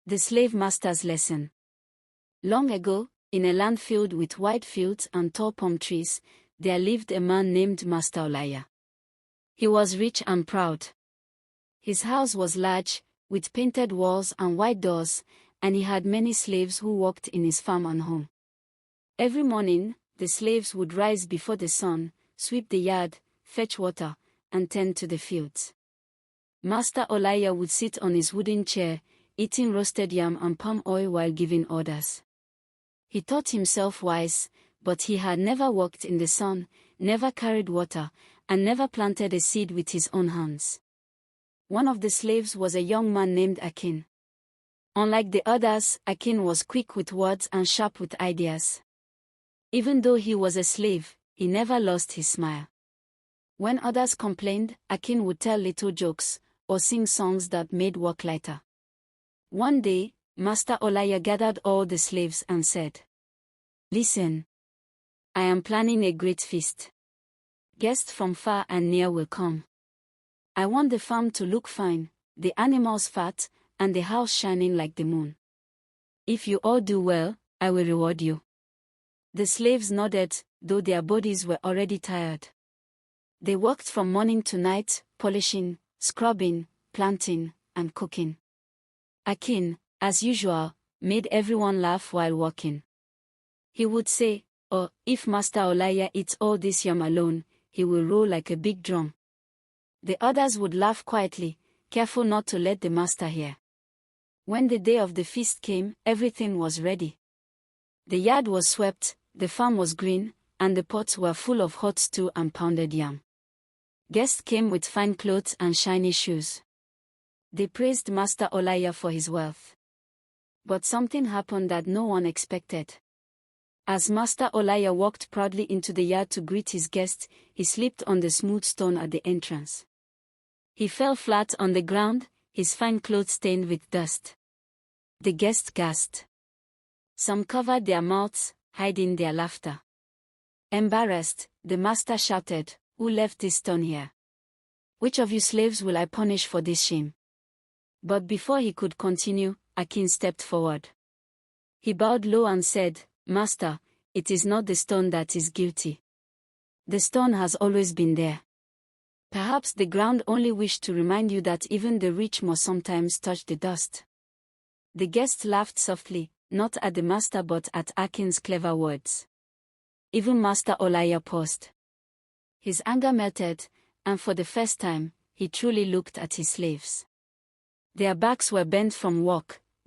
The Slave Master's Lesson. Long ago, in a land filled with wide fields and tall palm trees, there lived a man named Master Olaya. He was rich and proud. His house was large, with painted walls and wide doors, and he had many slaves who worked in his farm and home. Every morning, the slaves would rise before the sun, sweep the yard, fetch water, and tend to the fields. Master Olaya would sit on his wooden chair, eating roasted yam and palm oil while giving orders. He thought himself wise, but he had never walked in the sun, never carried water, and never planted a seed with his own hands. One of the slaves was a young man named Akin. Unlike the others, Akin was quick with words and sharp with ideas. Even though he was a slave, he never lost his smile. When others complained, Akin would tell little jokes, or sing songs that made work lighter. One day, Master Olaya gathered all the slaves and said, "Listen. I am planning a great feast. Guests from far and near will come. I want the farm to look fine, the animals fat, and the house shining like the moon. If you all do well, I will reward you." The slaves nodded, though their bodies were already tired. They worked from morning to night, polishing, scrubbing, planting, and cooking. Akin, as usual, made everyone laugh while working. He would say, "Oh, if Master Olaya eats all this yam alone, he will roll like a big drum." The others would laugh quietly, careful not to let the master hear. When the day of the feast came, everything was ready. The yard was swept, the farm was green, and the pots were full of hot stew and pounded yam. Guests came with fine clothes and shiny shoes. They praised Master Olaya for his wealth. But something happened that no one expected. As Master Olaya walked proudly into the yard to greet his guests, he slipped on the smooth stone at the entrance. He fell flat on the ground, his fine clothes stained with dust. The guests gasped. Some covered their mouths, hiding their laughter. Embarrassed, the master shouted, "Who left this stone here? Which of you slaves will I punish for this shame?" But before he could continue, Akin stepped forward. He bowed low and said, "Master, it is not the stone that is guilty. The stone has always been there. Perhaps the ground only wished to remind you that even the rich must sometimes touch the dust." The guests laughed softly, not at the master but at Akin's clever words. Even Master Olaya paused. His anger melted, and for the first time, he truly looked at his slaves. Their backs were bent from work,